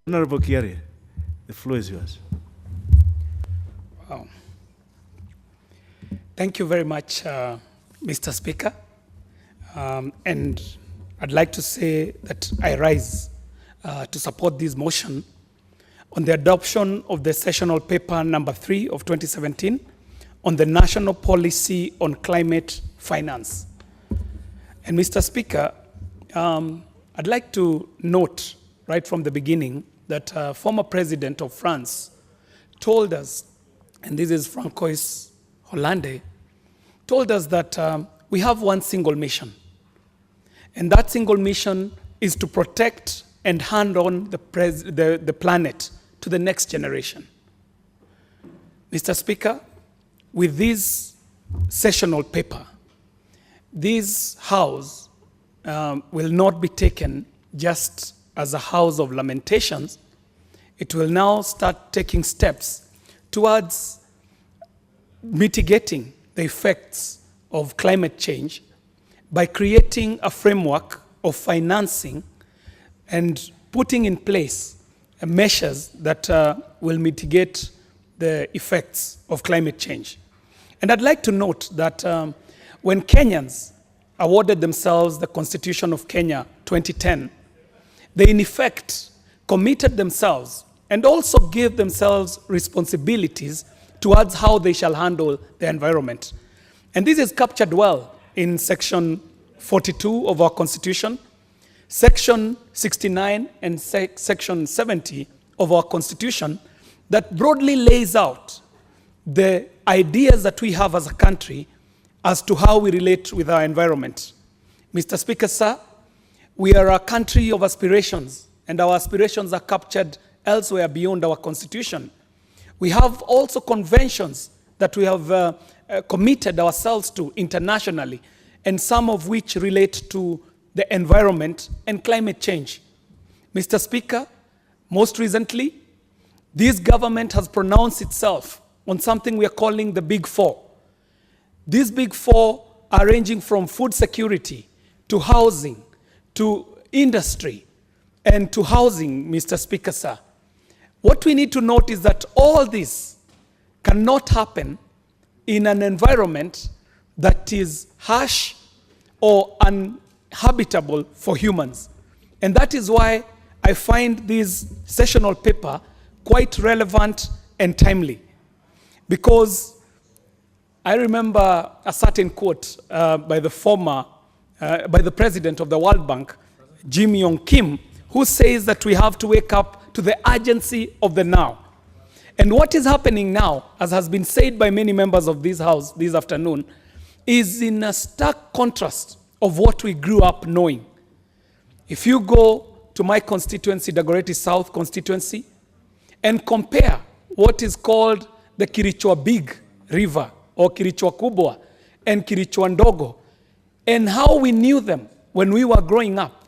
Honorable Kiari, the floor is yours. Wow. Thank you very much, Mr. Speaker. And I'd like to say that I rise to support this motion on the adoption of the sessional paper number 3 of 2017 on the National Policy on Climate Finance. And Mr. Speaker, I'd like to note right from the beginning that former president of France told us, and this is Francois Hollande, told us that we have one single mission. And that single mission is to protect and hand on the planet to the next generation. Mr. Speaker, with this sessional paper, this house will not be taken just as a house of lamentations. It will now start taking steps towards mitigating the effects of climate change by creating a framework of financing and putting in place measures that will mitigate the effects of climate change. And I'd like to note that when Kenyans awarded themselves the Constitution of Kenya 2010, they in effect committed themselves and also gave themselves responsibilities towards how they shall handle the environment. And this is captured well in Section 42 of our Constitution, Section 69 and Section 70 of our Constitution that broadly lays out the ideas that we have as a country as to how we relate with our environment. Mr. Speaker, sir, we are a country of aspirations, and our aspirations are captured elsewhere beyond our Constitution. We have also conventions that we have committed ourselves to internationally, and some of which relate to the environment and climate change. Mr. Speaker, most recently, this government has pronounced itself on something we are calling the Big Four. These Big Four are ranging from food security to housing to industry and to housing, Mr. Speaker, sir. What we need to note is that all this cannot happen in an environment that is harsh or uninhabitable for humans. And that is why I find this sessional paper quite relevant and timely. Because I remember a certain quote by the president of the World Bank, Jim Yong Kim, who says that we have to wake up to the urgency of the now. And what is happening now, as has been said by many members of this House this afternoon, is in a stark contrast of what we grew up knowing. If you go to my constituency, Dagoretti South constituency, and compare what is called the Kirichwa Big River, or Kirichwa Kubwa, and Kirichwa Ndogo, and how we knew them when we were growing up,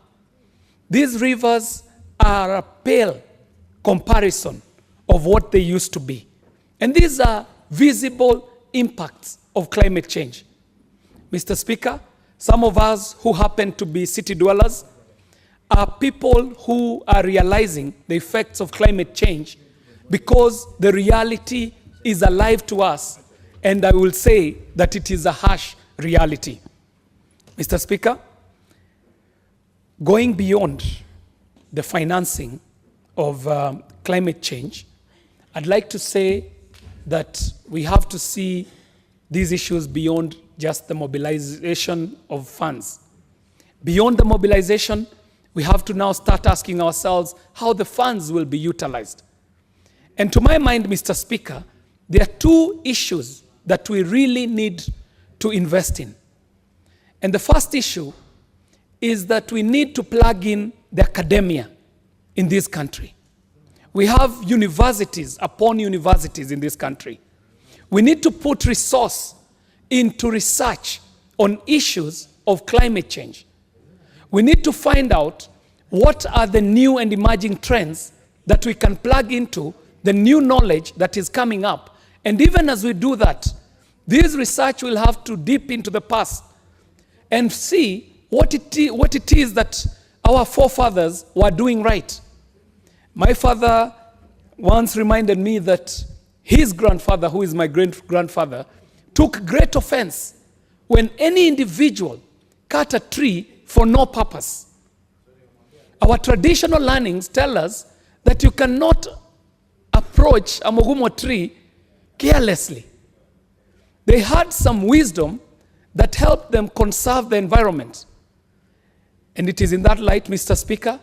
these rivers are a pale comparison of what they used to be. And these are visible impacts of climate change. Mr. Speaker, some of us who happen to be city dwellers are people who are realizing the effects of climate change because the reality is alive to us, and I will say that it is a harsh reality. Mr. Speaker, going beyond the financing of climate change, I'd like to say that we have to see these issues beyond just the mobilization of funds. Beyond the mobilization, we have to now start asking ourselves how the funds will be utilized. And to my mind, Mr. Speaker, there are two issues that we really need to invest in. And the first issue is that we need to plug in the academia in this country. We have universities upon universities in this country. We need to put resource into research on issues of climate change. We need to find out what are the new and emerging trends that we can plug into the new knowledge that is coming up. And even as we do that, this research will have to dip into the past and see what it is that our forefathers were doing right. My father once reminded me that his grandfather, who is my great-grandfather, took great offense when any individual cut a tree for no purpose. Our traditional learnings tell us that you cannot approach a mogumo tree carelessly. They had some wisdom that helped them conserve the environment. And it is in that light, Mr. Speaker,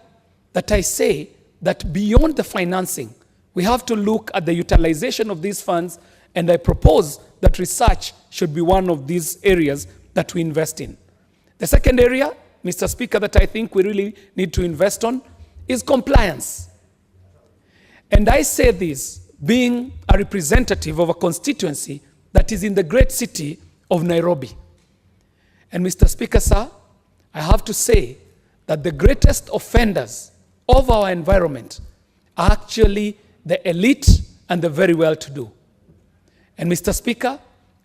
that I say that beyond the financing, we have to look at the utilization of these funds, and I propose that research should be one of these areas that we invest in. The second area, Mr. Speaker, that I think we really need to invest on is compliance. And I say this being a representative of a constituency that is in the great city of Nairobi. And Mr. Speaker, sir, I have to say that the greatest offenders of our environment are actually the elite and the very well-to-do. And Mr. Speaker,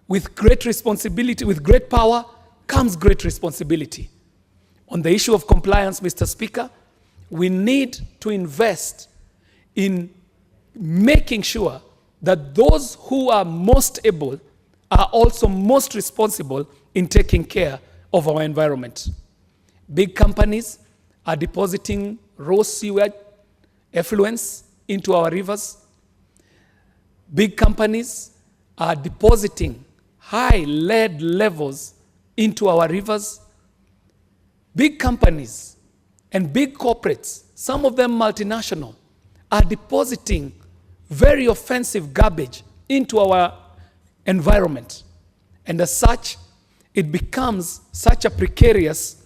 with great responsibility, with great power, comes great responsibility. On the issue of compliance, Mr. Speaker, we need to invest in making sure that those who are most able are also most responsible in taking care of our environment. Big companies are depositing raw sewage effluents into our rivers. Big companies are depositing high lead levels into our rivers. Big companies and big corporates, some of them multinational, are depositing very offensive garbage into our environment. And as such, it becomes such a precarious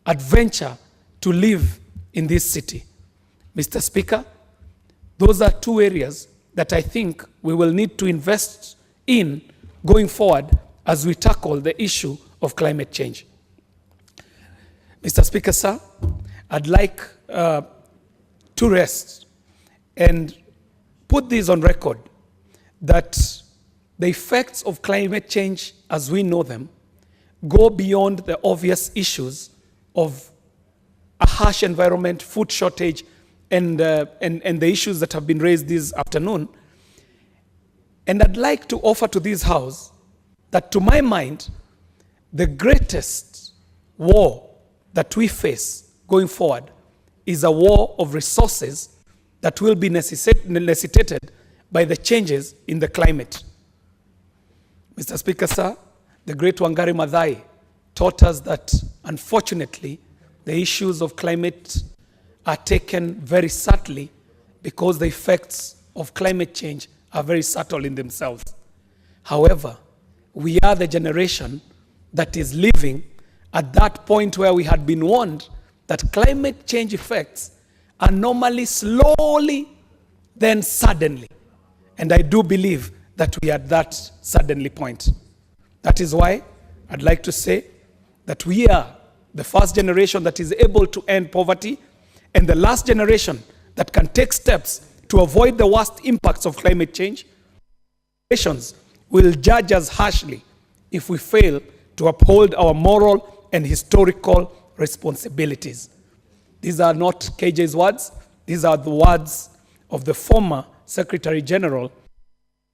adventure to live in this city. Mr. Speaker, those are two areas that I think we will need to invest in going forward as we tackle the issue of climate change. Mr. Speaker, sir, I'd like to rest and put this on record that the effects of climate change as we know them go beyond the obvious issues of a harsh environment, food shortage, and the issues that have been raised this afternoon. And I'd like to offer to this House that, to my mind, the greatest war that we face going forward is a war of resources that will be necessitated by the changes in the climate. Mr. Speaker, sir, the great Wangari Maathai taught us that, unfortunately, the issues of climate are taken very subtly because the effects of climate change are very subtle in themselves. However, we are the generation that is living at that point where we had been warned that climate change effects are normally slowly, then suddenly. And I do believe that we are at that suddenly point. That is why I'd like to say that we are the first generation that is able to end poverty and the last generation that can take steps to avoid the worst impacts of climate change. Generations will judge us harshly if we fail to uphold our moral and historical responsibilities. These are not KJ's words. These are the words of the former Secretary General